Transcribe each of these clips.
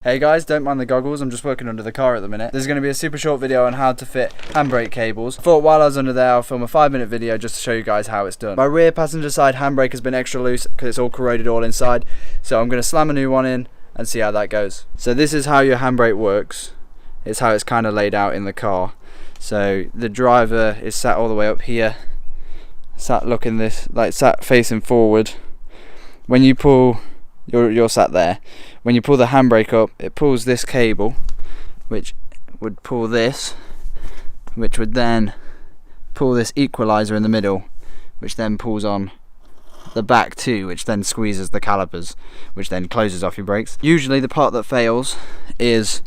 Hey guys, don't mind the goggles, I'm just working under the car at the minute. There's going to be a super short video on how to fit handbrake cables. Thought while I was under there I'll film a 5-minute video just to show you guys how it's done. My rear passenger side handbrake has been extra loose because it's all corroded all inside, so I'm going to slam a new one in and see how that goes. So this is how your handbrake works. It's how it's kind of laid out in the car. So the driver is sat all the way up here, sat looking this, like sat facing forward. When you pull, you're sat there. When you pull the handbrake up, it pulls this cable, which would pull this, which would then pull this equalizer in the middle, which then pulls on the back too, which then squeezes the calipers, which then closes off your brakes. Usually the part that fails is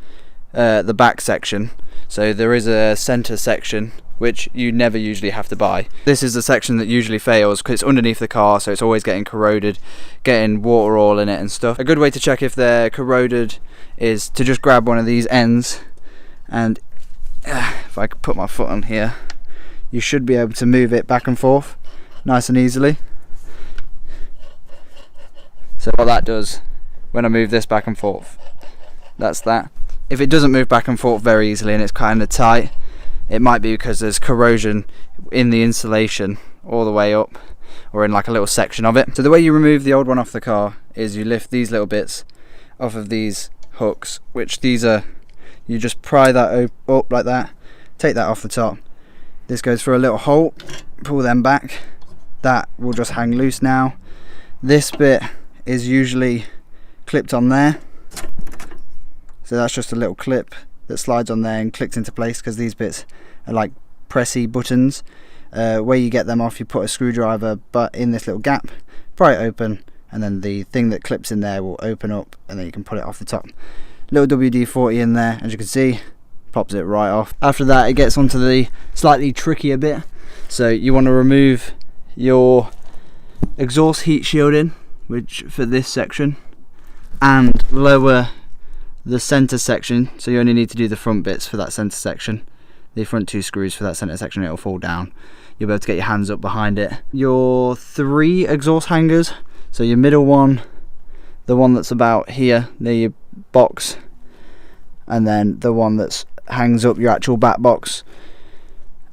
the back section. So there is a center section which you never usually have to buy. This is the section that usually fails because it's underneath the car, so it's always getting corroded, getting water all in it and stuff. A good way to check if they're corroded is to just grab one of these ends, and if I could put my foot on here, you should be able to move it back and forth nice and easily. So what that does, when I move this back and forth, that's that. If it doesn't move back and forth very easily and it's kind of tight, it might be because there's corrosion in the insulation all the way up, or in like a little section of it. So the way you remove the old one off the car is you lift these little bits off of these hooks, which these are, you just pry that up like that, take that off the top. This goes through a little hole, pull them back, that will just hang loose now. This bit is usually clipped on there, so that's just a little clip that slides on there and clicks into place, because these bits are like pressy buttons. Where you get them off, you put a screwdriver but in this little gap, pry it open, and then the thing that clips in there will open up, and then you can pull it off the top. Little WD-40 in there, as you can see, pops it right off. After that it gets onto the slightly trickier bit. So you want to remove your exhaust heat shielding, which for this section, and lower the center section. So you only need to do the front bits for that center section, the front 2 screws for that center section. It'll fall down, you'll be able to get your hands up behind it. Your 3 exhaust hangers, so your middle one, the one that's about here near your box, and then the one that's hangs up your actual back box,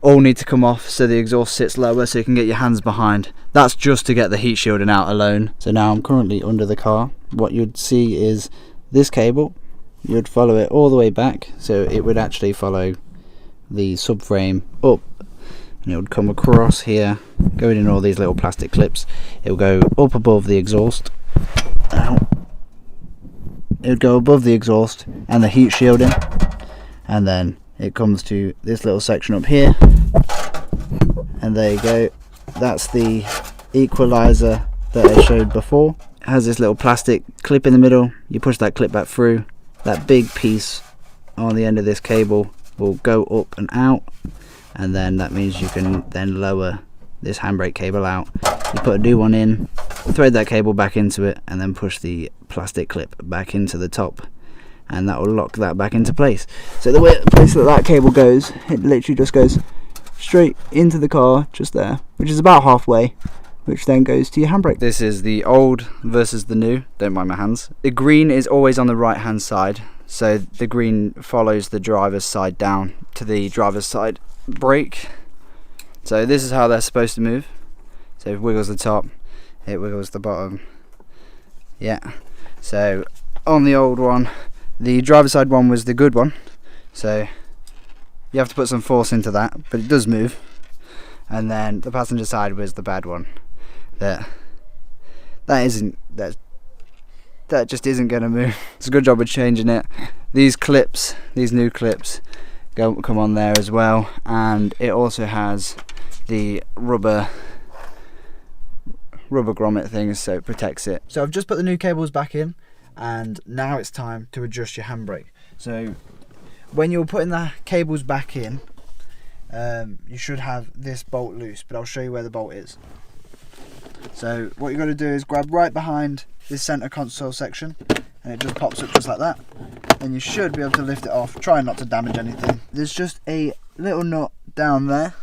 all need to come off so the exhaust sits lower so you can get your hands behind. That's just to get the heat shielding out alone. So now I'm currently under the car. What you'd see is this cable, you'd follow it all the way back, so it would actually follow the subframe up, and it would come across here, going in all these little plastic clips. It will go up above the exhaust. It would go above the exhaust and the heat shielding, and then it comes to this little section up here, and there you go. That's the equalizer that I showed before. It has this little plastic clip in the middle. You push that clip back through, that big piece on the end of this cable will go up and out, and then that means you can then lower this handbrake cable out. You put a new one in, thread that cable back into it, and then push the plastic clip back into the top, and that will lock that back into place. So the place that cable goes, it literally just goes straight into the car, just there, which is about halfway, which then goes to your handbrake. This is the old versus the new, don't mind my hands. The green is always on the right hand side, so the green follows the driver's side down to the driver's side brake. So this is how they're supposed to move. So it wiggles the top, it wiggles the bottom. Yeah, so on the old one, the driver's side one was the good one, so you have to put some force into that, but it does move. And then the passenger side was the bad one. That just isn't going to move. It's a good job of changing it. These clips, these new clips, come on there as well, and it also has the rubber grommet things, so it protects it. So I've just put the new cables back in, and now it's time to adjust your handbrake. So when you're putting the cables back in, you should have this bolt loose, but I'll show you where the bolt is. So what you've got to do is grab right behind this center console section, and it just pops up just like that. Then you should be able to lift it off, try not to damage anything. There's just a little nut down there.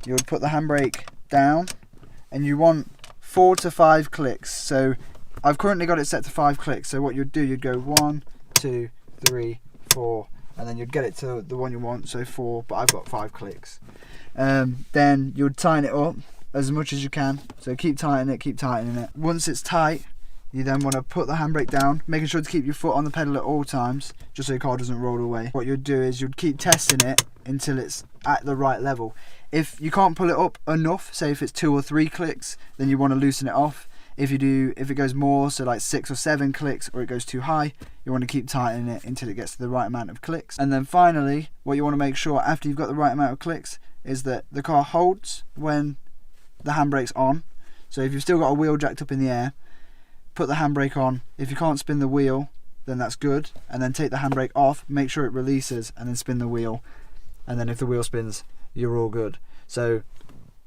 You would put the handbrake down, and you want 4 to 5 clicks. So I've currently got it set to 5 clicks, so what you'd do, you'd go 1, 2, 3, 4, and then you'd get it to the one you want, so 4, but I've got 5 clicks. Then you'd tighten it up as much as you can, so keep tightening it. Once it's tight, you then want to put the handbrake down, making sure to keep your foot on the pedal at all times, just so your car doesn't roll away. What you'd do is you'd keep testing it until it's at the right level. If you can't pull it up enough, say if it's 2 or 3 clicks, then you want to loosen it off. If it goes more, so like 6 or 7 clicks, or it goes too high, you want to keep tightening it until it gets to the right amount of clicks. And then finally, what you want to make sure after you've got the right amount of clicks is that the car holds when the handbrake's on. So if you've still got a wheel jacked up in the air, put the handbrake on. If you can't spin the wheel, then that's good, and then take the handbrake off, make sure it releases, and then spin the wheel, and then if the wheel spins, you're all good. So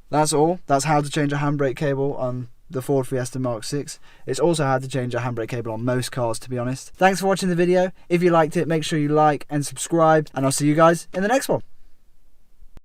that's all. That's how to change a handbrake cable on the Ford Fiesta Mark 6. It's also how to change a handbrake cable on most cars, to be honest. Thanks for watching the video. If you liked it, make sure you like and subscribe, and I'll see you guys in the next one.